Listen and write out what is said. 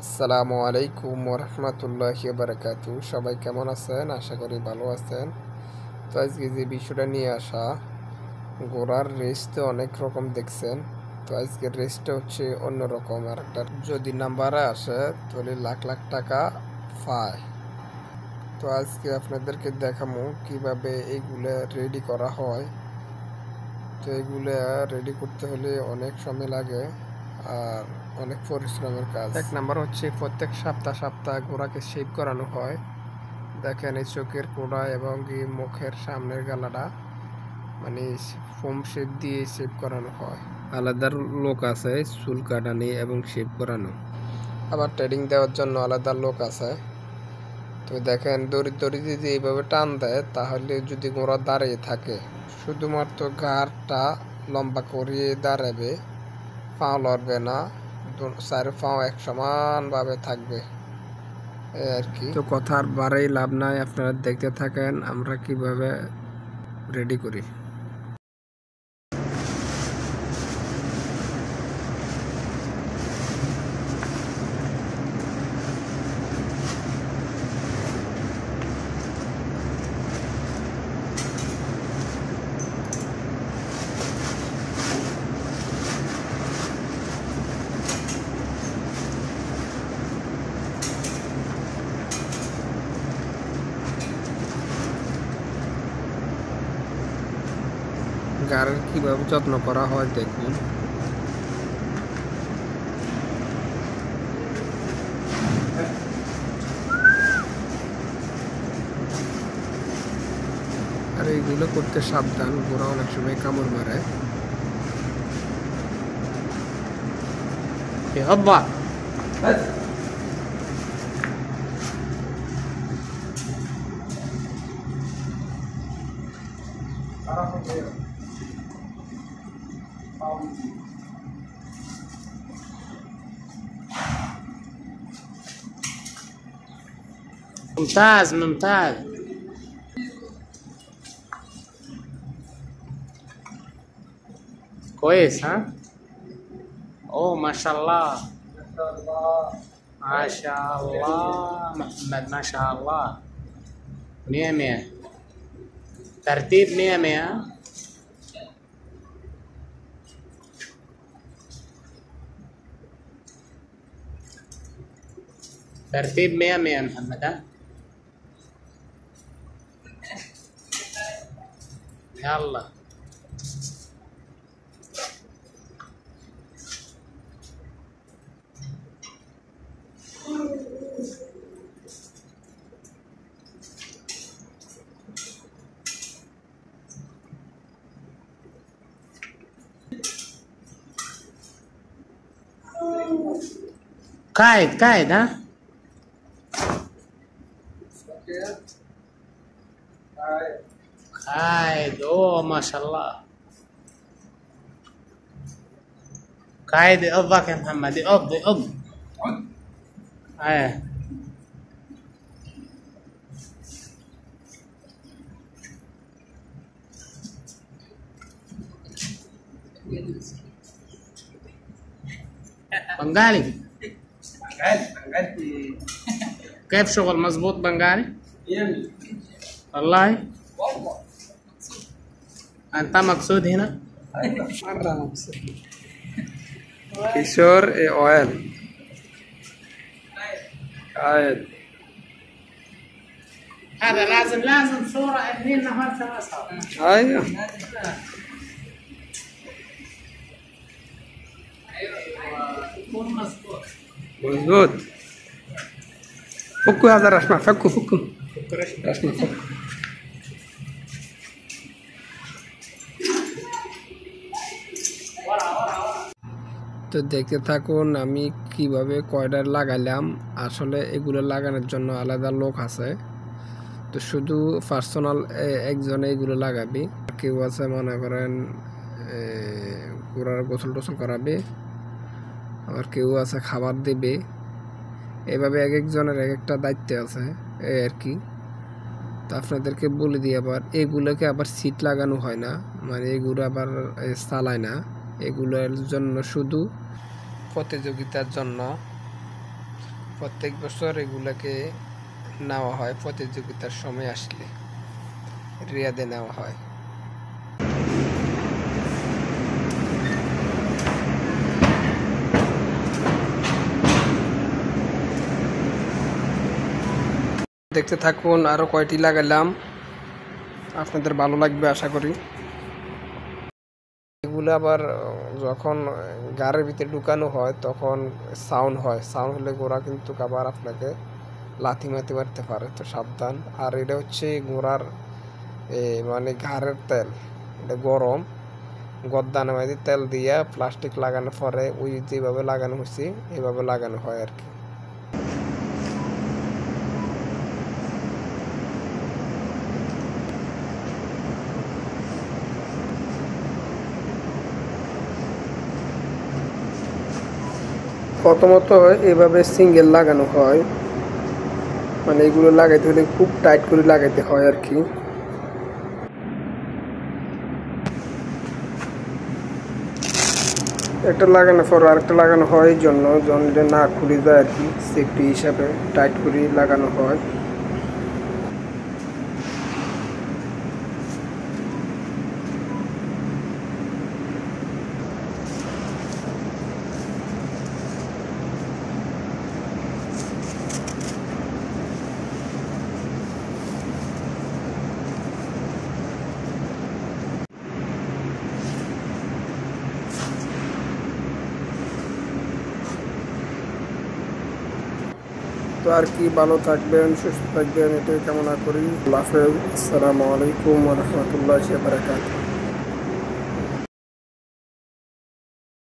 আসসালামু আলাইকুম ওরহমতুল্লাহি বারাকাতু। সবাই কেমন আছেন? আশা করি ভালো আছেন। তো আজকে যে বিষয়টা নিয়ে আসা, ঘোড়ার রেস তো অনেক রকম দেখছেন। তো আজকের রেসটা হচ্ছে অন্যরকম। আর একটা যদি নাম্বারে আসে তাহলে লাখ লাখ টাকা পায়। তো আজকে আপনাদেরকে দেখাবো কিভাবে এইগুলা রেডি করা হয়। তো এগুলা রেডি করতে হলে অনেক সময় লাগে আর অনেক পরিশ্রমের কাজ। এক নাম্বার হচ্ছে প্রত্যেক সপ্তাহ ঘোড়াকে শেভ করানো হয়। দেখেন এই চোখের কোড়া এবং এই মুখের সামনের গালাটা মানে ফোম শেপ দিয়ে শেভ করানো হয়। আলাদা লোক আছে চুল কাটানি এবং শেভ করানো, আবার ট্রেডিং দেওয়ার জন্য আলাদা লোক আছে। তো দেখেন দড়ি দড়ি যদি এইভাবে টান দেয় তাহলে যদি ঘোড়া দাঁড়িয়ে থাকে শুধুমাত্র ঘাড়টা লম্বা করিয়ে দাঁড়াবে, পা লড়বে না, চার পাও এক সমান ভাবে থাকবে আর কি। তো কথা আর বাড়াই লাভ নাই, আপনারা দেখতে থাকেন আমরা কিভাবে রেডি করি। গাড়ির কিভাবে যত্ন করা হয় দেখুন। আর এইগুলো করতে সাবধান, ঘোড়া অনেক সময় কামড় মারে। يهبط ممتاز ممتاز. كويس ها. اوه ما شاء الله ما شاء الله محمد ما شاء الله. مية مية ترتيب مية مية. ترتيب مية مية محمد ها. يلا قاعد قاعد ها. قاعد اوه ما شاء الله. قاعد يقضك يا محمد، يقض يقض. ايه بنغالي. كيف شغل مزبوط بنغالي؟ والله انت مقصود هنا؟ কিশোর এ অয়েল قاعد. هذا لازم صورة اثنين نفر ثلاثة. ايوه يكون مظبوط. مظبوط. فكوا هذا الرشمة، فكوا رشمة فك. তো দেখতে থাকুন আমি কিভাবে কয়ডার লাগাইলাম। আসলে এগুলো লাগানোর জন্য আলাদা লোক আছে, তো শুধু পার্সোনাল একজনে এগুলো লাগাবি। কেউ আছে মনে করেন ঘোড়ার গোসল টোসল করাবে, আবার কেউ আছে খাবার দেবে। এভাবে এক একজনের এক একটা দায়িত্ব আছে এই আর কি। তো আপনাদেরকে বলে দিই, আবার এগুলোকে আবার সিট লাগানো হয় না, মানে এগুলো আবার চালায় না, এগুলোর জন্য শুধু প্রতিযোগিতার জন্য প্রত্যেক বছর এগুলাকে নেওয়া হয়, প্রতিযোগিতার সময় আসলে রিয়াদে নেওয়া হয়। দেখতে থাকুন, আরো কয়টি লাগালাম, আপনাদের ভালো লাগবে আশা করি। এগুলো আবার যখন গাড়ির ভিতরে ঢুকানো হয় তখন সাউন্ড হয়, সাউন্ড হলে ঘোড়া কিন্তু আবার আপনাকে লাথি মারতে পারতে পারে, তো সাবধান। আর এটা হচ্ছে ঘোড়ার মানে ঘাড়ের তেল, এটা গরম গদ্দানের মধ্যে তেল দিয়া প্লাস্টিক লাগানোর পরে ওই যেভাবে লাগানো হয়েছে এভাবে লাগানো হয় আর কি। প্রথমত এভাবে সিঙ্গেল লাগানো হয়, মানে এগুলো লাগাইতে হলে খুব টাইট করে লাগাইতে হয় আর কি। একটা লাগানোর পর আরেকটা লাগানো হয় এই জন্য এটা না খুলে যায় আর কি, সেফটি হিসাবে টাইট করে লাগানো হয়। তো আর কি, ভালো থাকবেন, সুস্থ থাকবেন, এটাই কামনা করি। আল্লাহ হাফেজ। আসসালামু আলাইকুম ওয়া রাহমাতুল্লাহি ওয়া বারাকাতুহু।